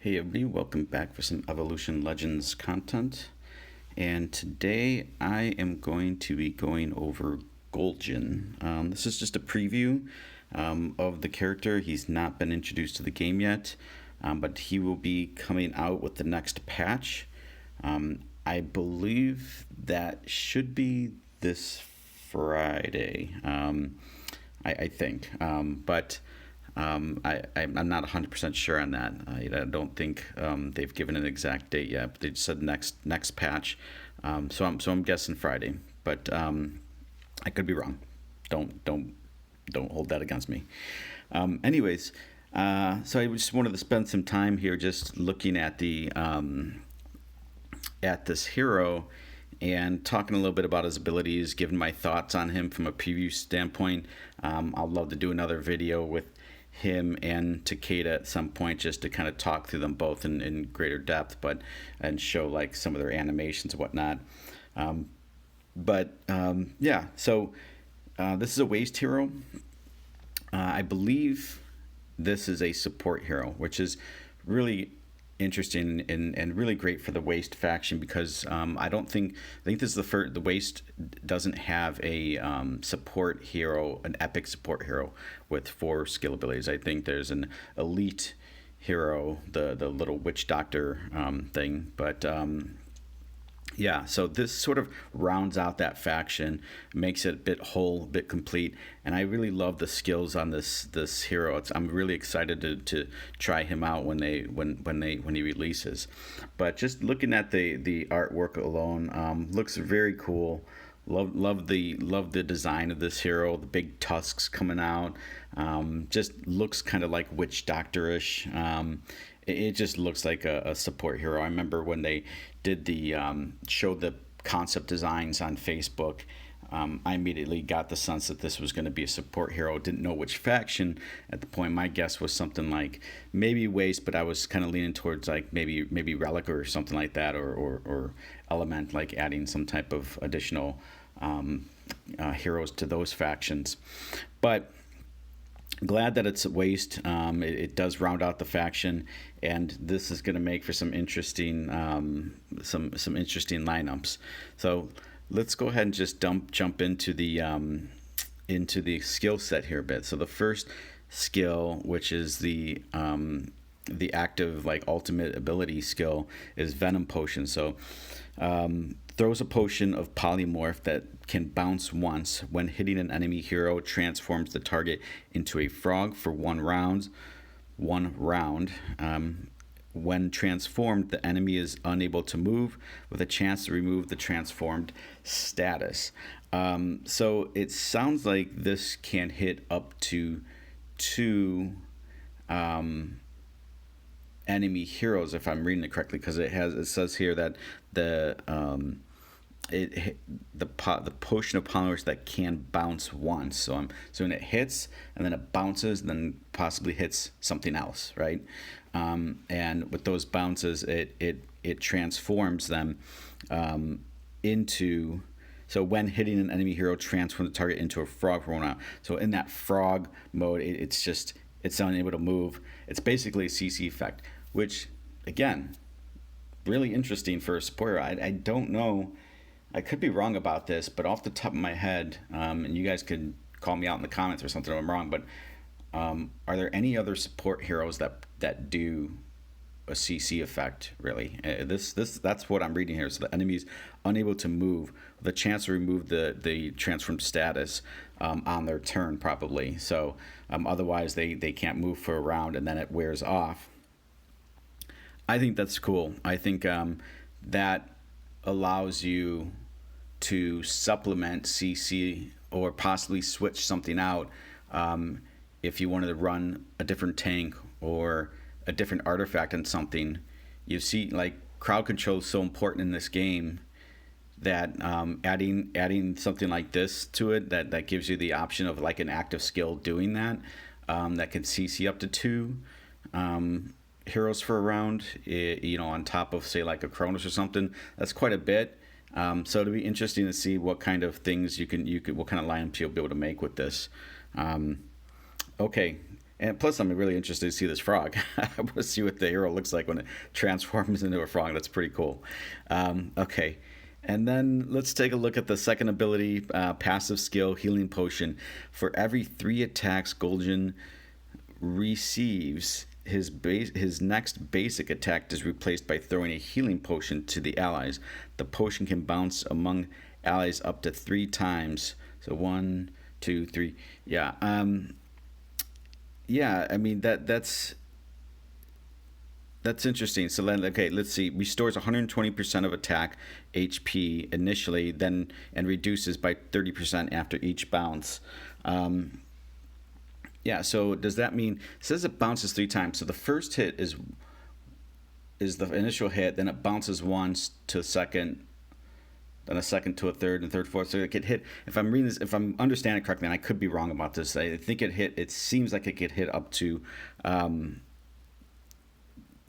Hey everybody, welcome back for some Evolution Legends content. And today I am going to be going over Gul'jin. This is just a preview of the character. He's not been introduced to the game yet, but he will be coming out with the next patch. I believe that should be this Friday, I think. I'm not 100% sure on that. I don't think they've given an exact date yet. But they just said next patch, so I'm guessing Friday. But I could be wrong. Don't hold that against me. Anyways, so I just wanted to spend some time here just looking at the at this hero and talking a little bit about his abilities, giving my thoughts on him from a preview standpoint. I'd love to do another video with him and Takeda at some point just to kind of talk through them both in greater depth, and show like some of their animations and whatnot. Yeah, so this is a waste hero. I believe this is a support hero, which is really interesting and really great for the waste faction because I think this is the waste doesn't have a support hero, an epic support hero with 4 skill abilities. I think there's an elite hero, the little witch doctor thing, but yeah, so this sort of rounds out that faction, makes it a bit whole, a bit complete, and I really love the skills on this hero. I'm really excited to try him out when he releases. But just looking at the artwork alone, looks very cool. Love the design of this hero. The big tusks coming out, just looks kind of like witch doctor-ish. It just looks like a support hero. I remember when they did showed the concept designs on Facebook, I immediately got the sense that this was going to be a support hero. Didn't know which faction at the point. My guess was something like maybe Waste, but I was kind of leaning towards like maybe Relic or something like that, or Element, like adding some type of additional heroes to those factions. But glad that it's Waste. It does round out the faction, and this is going to make for some interesting some interesting lineups. So let's go ahead and just jump into the skill set here a bit. So the first skill, which is the active like ultimate ability skill, is Venom Potion. So throws a potion of polymorph that can bounce once. When hitting an enemy hero, transforms the target into a frog for one round. When transformed, the enemy is unable to move, with a chance to remove the transformed status. So it sounds like this can hit up to 2 enemy heroes, if I'm reading it correctly, because it says here that the potion of polymorph that can bounce once. So when it hits and then it bounces and then possibly hits something else, right? And with those bounces, it transforms them into. So when hitting an enemy hero, transform the target into a frog for 1 round. So in that frog mode, it's unable to move. It's basically a CC effect, which, again, really interesting for a support hero. I don't know. I could be wrong about this, but off the top of my head, and you guys could call me out in the comments or something if I'm wrong, but are there any other support heroes that do a CC effect, really? That's what I'm reading here. So the enemy's unable to move, with a chance to remove the transformed status on their turn, probably. So otherwise they can't move for a round, and then it wears off. I think that's cool. I think that allows you to supplement CC or possibly switch something out if you wanted to run a different tank or a different artifact on something. You see, like, crowd control is so important in this game that adding something like this to it that gives you the option of like an active skill doing that, that can CC up to 2 heroes for a round, on top of, say, like a Cronus or something. That's quite a bit. So it'll be interesting to see what kind of things you could what kind of lineups you'll be able to make with this. Okay, And plus, I'm really interested to see this frog. I want to see what the hero looks like when it transforms into a frog. That's pretty cool. Okay. And then let's take a look at the second ability, passive skill, Healing Potion. For every 3 attacks Gul'jin receives, his next basic attack is replaced by throwing a healing potion to the allies. The potion can bounce among allies up to 3 times. So 1, 2, 3. Yeah. Yeah. I mean that's interesting. So then, okay, let's see. Restores 120% of attack HP initially, then and reduces by 30% after each bounce. Yeah. So does that mean it says it bounces 3 times? So the first hit is the initial hit, then it bounces once to a second, then a second to a third, and third, fourth. So it could hit. If I'm reading this, if I'm understanding it correctly, and I could be wrong about this, I think it hit. It seems like it could hit up to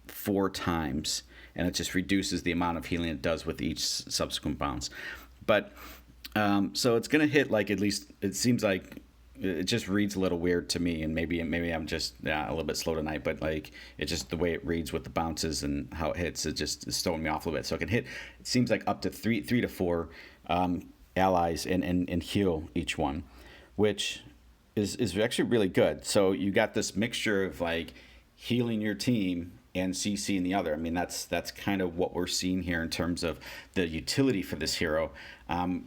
4 times, and it just reduces the amount of healing it does with each subsequent bounce. But so it's gonna hit like, at least it seems like it just reads a little weird to me, and maybe I'm just a little bit slow tonight, but like it just, the way it reads with the bounces and how it hits, it just is throwing me off a little bit. So it can hit, it seems like up to three to four allies and heal each one, which is actually really good. So you got this mixture of like healing your team and CC in the other. I mean, that's kind of what we're seeing here in terms of the utility for this hero.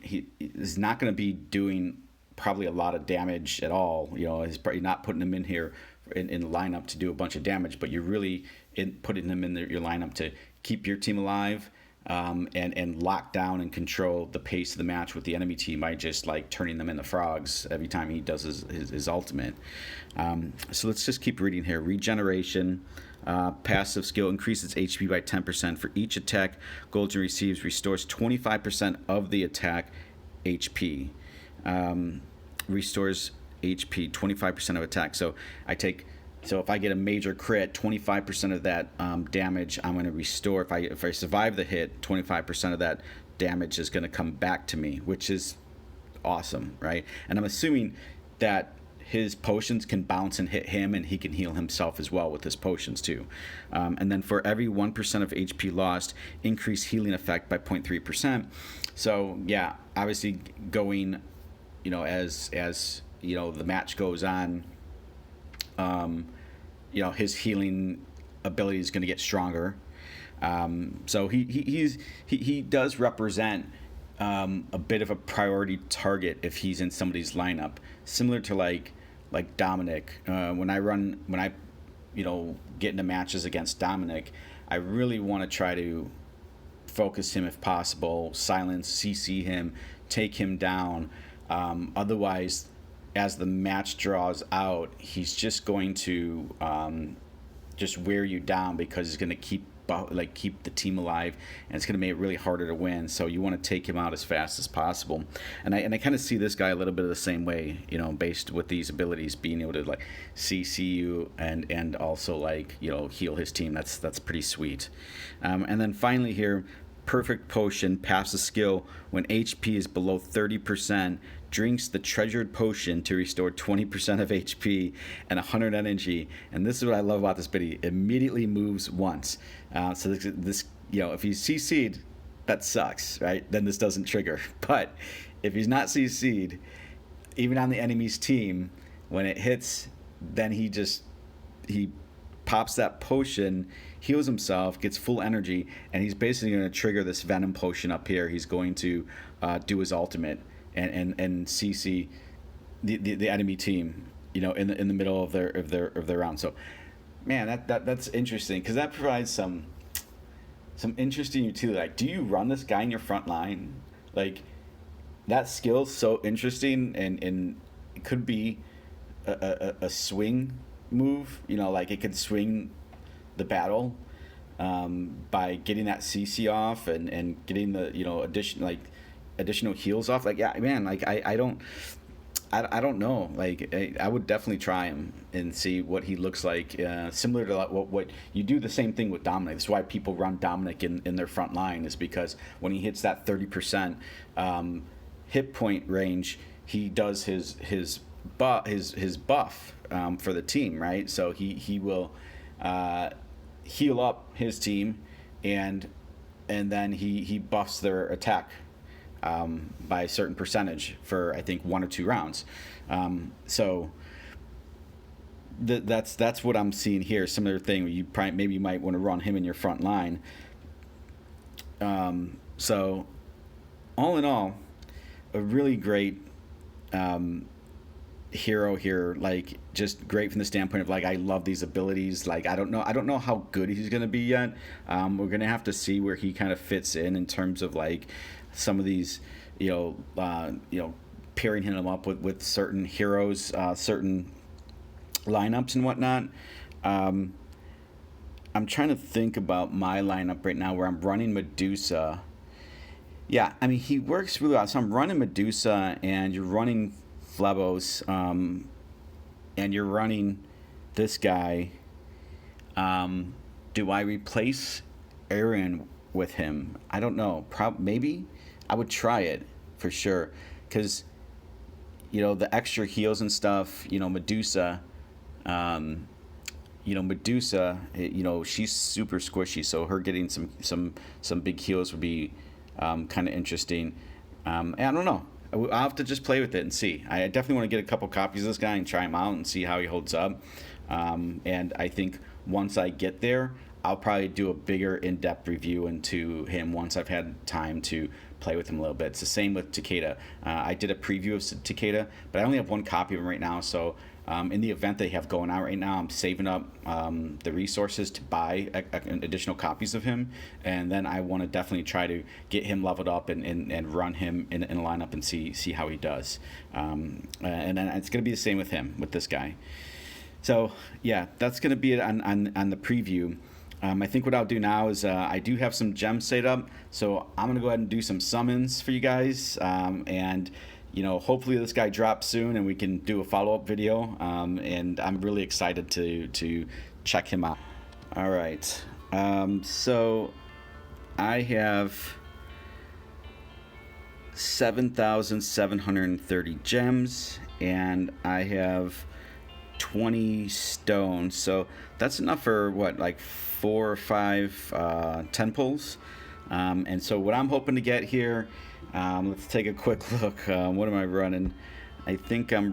He is not going to be doing probably a lot of damage at all. You know, he's probably not putting him in here in the lineup to do a bunch of damage, but you're really putting him in your lineup to keep your team alive, and lock down and control the pace of the match with the enemy team by just like turning them into frogs every time he does his ultimate. So let's just keep reading here. Regeneration. Passive skill increases HP by 10% for each attack Gul'jin receives, restores 25% of the attack HP. Restores HP 25% of attack. So if I get a major crit, 25% of that damage I'm going to restore. If I survive the hit, 25% of that damage is going to come back to me, which is awesome, right? And I'm assuming that his potions can bounce and hit him, and he can heal himself as well with his potions too. And then for every 1% of HP lost, increase healing effect by 0.3%. So yeah, obviously going, you know, as you know, the match goes on, you know, his healing ability is going to get stronger. So he does represent a bit of a priority target if he's in somebody's lineup, similar to like Dominic. When I you know, get into matches against Dominic, I really want to try to focus him if possible, silence, CC him, take him down. Otherwise, as the match draws out, he's just going to just wear you down, because he's going to keep the team alive, and it's going to make it really harder to win. So you want to take him out as fast as possible. And I kind of see this guy a little bit of the same way, you know, based with these abilities, being able to like CC you and also like, you know, heal his team. That's pretty sweet. And then finally here, Perfect Potion, passive skill. When HP is below 30%, drinks the treasured potion to restore 20% of HP and 100 energy. And this is what I love about this bit. Immediately moves once. So this, you know, if he's CC'd, that sucks, right? Then this doesn't trigger. But if he's not CC'd, even on the enemy's team, when it hits, then he pops that potion, heals himself, gets full energy, and he's basically going to trigger this venom potion up here. He's going to do his ultimate and CC the enemy team, you know, in the middle of their round. So, man, that's interesting, because that provides some interesting utility. Like, do you run this guy in your front line? Like, that skill's so interesting, and it could be a swing move. You know, like it could swing the battle by getting that CC off and getting the, you know, additional heals off. Like, yeah, man, like I don't know. Like, I would definitely try him and see what he looks like. Similar to what you do, the same thing with Dominic. That's why people run Dominic in their front line, is because when he hits that 30% hit point range, he does his his buff for the team, right? So he will heal up his team, and then he buffs their attack by a certain percentage for I think 1 or 2 rounds. So that's what I'm seeing here. Similar thing. Maybe you might want to run him in your front line. So all in all, a really great hero here. Like, just great from the standpoint of, like, I love these abilities. Like, I don't know how good he's gonna be yet. We're gonna have to see where he kind of fits in terms of, like, some of these, pairing him up with certain heroes, certain lineups and whatnot. I'm trying to think about my lineup right now where I'm running Medusa. Yeah, I mean, he works really well. So I'm running Medusa, and you're running Flebos, and you're running this guy. Do I replace Aaron with him? I don't know. Maybe I would try it for sure, because the extra heals and stuff. Medusa. Medusa. She's super squishy, so her getting some big heals would be kind of interesting. And I don't know. I'll have to just play with it and see. I definitely want to get a couple copies of this guy and try him out and see how he holds up. And I think once I get there, I'll probably do a bigger in-depth review into him once I've had time to play with him a little bit. It's the same with Takeda. I did a preview of Takeda, but I only have one copy of him right now, so in the event they have going out right now, I'm saving up the resources to buy additional copies of him, and then I want to definitely try to get him leveled up and run him in a lineup and see how he does. And then it's going to be the same with him, with this guy. So yeah, that's going to be it on the preview. I think what I'll do now is I do have some gems set up, so I'm going to go ahead and do some summons for you guys, and hopefully this guy drops soon and we can do a follow-up video, and I'm really excited to check him out. All right, so I have 7,730 gems, and I have 20 stones, so that's enough for like 4 or 5 10 pulls. And so what I'm hoping to get here, let's take a quick look. What am I running? I think I'm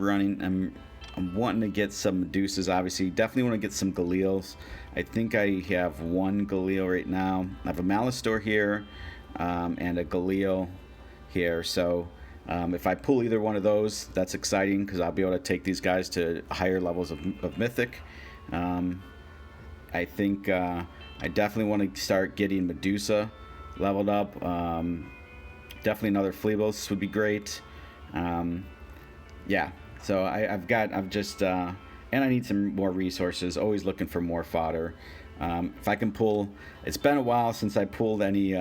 wanting to get some Medusas, obviously. Definitely want to get some Galils. I think I have one Galil right now. I have a Malistor here, and a Galil here. So if I pull either one of those, that's exciting, because I'll be able to take these guys to higher levels of Mythic. I think I definitely want to start getting Medusa leveled up. Definitely another Phlebos would be great. Yeah, so I've just and I need some more resources. Always looking for more fodder. If I can pull, it's been a while since I pulled any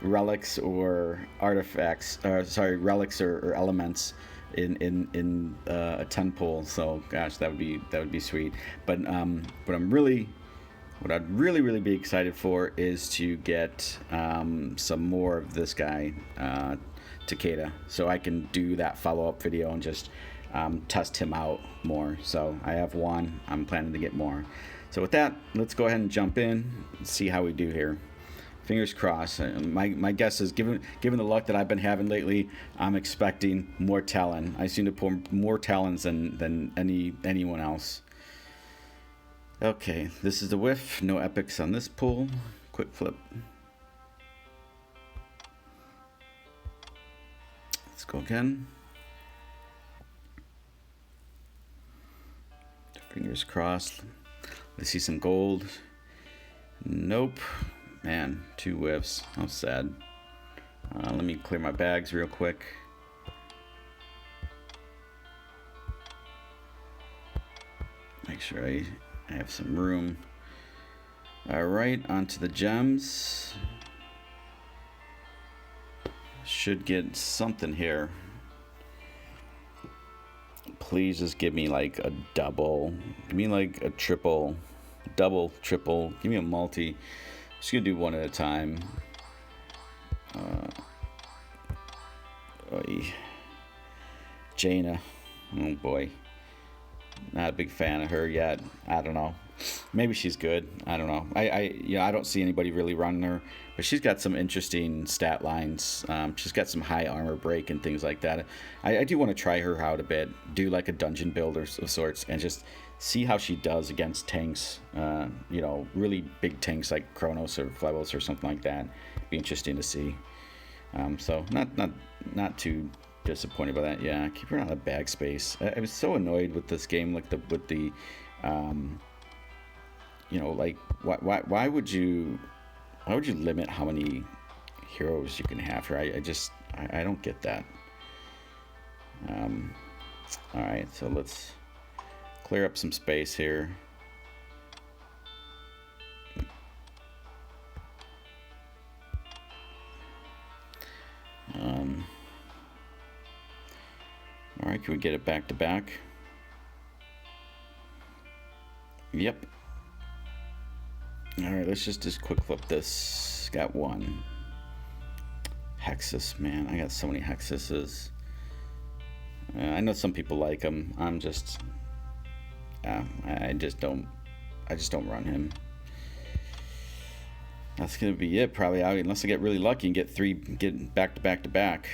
relics or artifacts. Relics or elements in a 10 pull. So gosh, that would be sweet. But what I'd really be excited for is to get some more of this guy, Takeda, so I can do that follow-up video and just test him out more. So I have one. I'm planning to get more. So with that, let's go ahead and jump in and see how we do here. Fingers crossed. My guess is, given the luck that I've been having lately, I'm expecting more Talon. I seem to pull more Talons than anyone else. Okay, this is the whiff. No epics on this pull. Quick flip. Let's go again. Fingers crossed. Let's see some gold. Nope. Man, 2 whiffs. How sad. Let me clear my bags real quick. Make sure I have some room. Alright, onto the gems. Should get something here. Please just give me like a double. Give me like a triple. Double, triple. Give me a multi. Just gonna do one at a time. Jaina. Oh boy. Not a big fan of her yet. I don't know. Maybe she's good. I don't know. I don't see anybody really running her, but she's got some interesting stat lines. She's got some high armor break and things like that. I do want to try her out a bit, do like a dungeon build of sorts, and just see how she does against tanks. Really big tanks like Kronos or Phlebles or something like that. Be interesting to see. So not too disappointed by that. Yeah, keep her out of bag space. I was so annoyed with this game, like why would you limit how many heroes you can have here? I don't get that. All right, so let's clear up some space here. All right, can we get it back to back? Yep. All right, let's just quick flip this. Got one. Hexus, man, I got so many Hexuses. I know some people like him. I just don't run him. That's gonna be it probably. Unless I get really lucky and get back to back to back.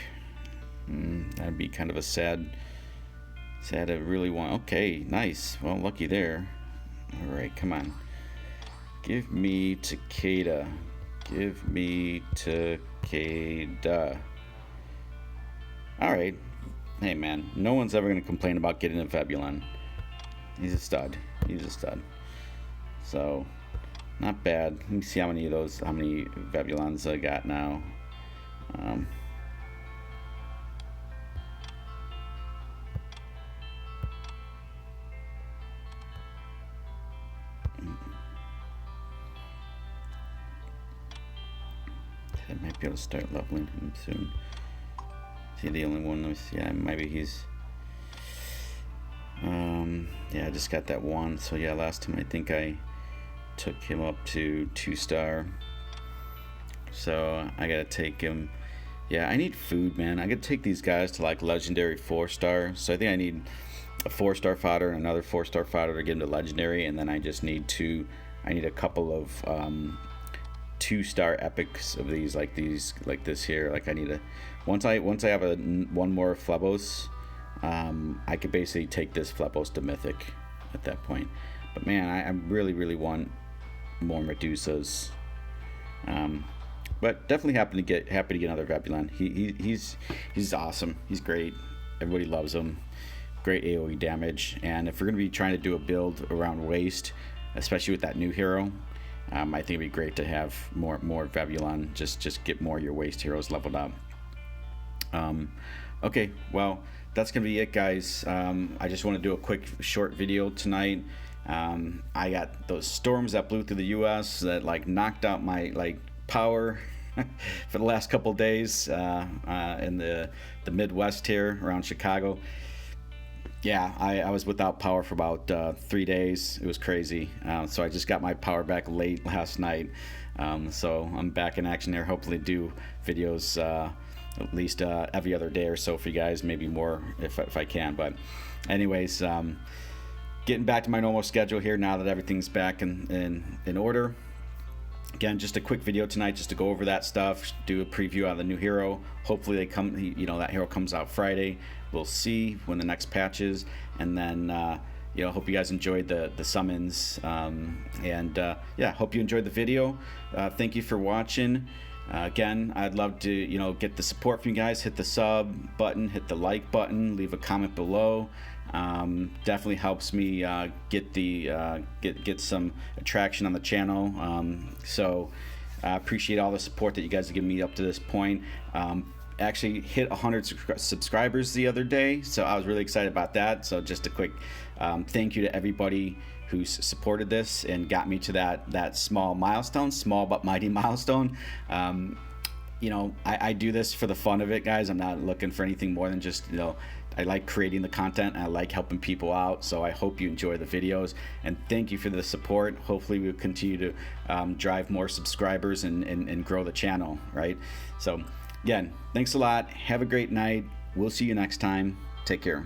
That'd be kind of a sad. I really want. Okay, nice. Well, lucky there. All right, come on. Give me Takeda. Give me Takeda. All right. Hey, man. No one's ever gonna complain about getting a Vebulon. He's a stud. So, not bad. Let me see how many Vebulons I got now. I might be able to start leveling him soon. Is he the only one? Yeah, maybe he's. Yeah, I just got that one. So yeah, last time I think I took him up to 2-star. So I gotta take him. Yeah, I need food, man. I gotta take these guys to like legendary 4-star. So I think I need a 4-star fodder and another 4-star fodder to get him to legendary, and then I just need I need a couple of 2-star epics of these like this here. Like I need once I have one more Phlebles, I could basically take this Phlebles to mythic at that point. But man, I really want more Medusas. But definitely happy to get another Vebulon. He's awesome. He's great. Everybody loves him. Great AoE damage. And if we're gonna be trying to do a build around waste, especially with that new hero, I think it'd be great to have more Vebulon. Just get more of your waste heroes leveled up. Okay, well, that's gonna be it, guys. I just want to do a quick short video tonight. I got those storms that blew through the U.S. that like knocked out my power for the last couple days in the Midwest here around Chicago. Yeah, I was without power for about 3 days. It was crazy. So I just got my power back late last night. So I'm back in action there. Hopefully do videos at least every other day or so for you guys, maybe more if I can. But anyways, getting back to my normal schedule here now that everything's back in order. Again, just a quick video tonight just to go over that stuff, do a preview on the new hero. Hopefully that hero comes out Friday. We'll see when the next patch is, and then hope you guys enjoyed the summons, yeah, hope you enjoyed the video. Thank you for watching. Again, I'd love to get the support from you guys. Hit the sub button, hit the like button, leave a comment below. Definitely helps me get some attraction on the channel. So I appreciate all the support that you guys have given me up to this point. Actually hit 100 subscribers the other day, so I was really excited about that. So just a quick thank you to everybody who's supported this and got me to that small milestone, small but mighty milestone. I do this for the fun of it, guys. I'm not looking for anything more than just I like creating the content and I like helping people out. So I hope you enjoy the videos, and thank you for the support. Hopefully we'll continue to drive more subscribers and grow the channel, right? So again, thanks a lot. Have a great night. We'll see you next time. Take care.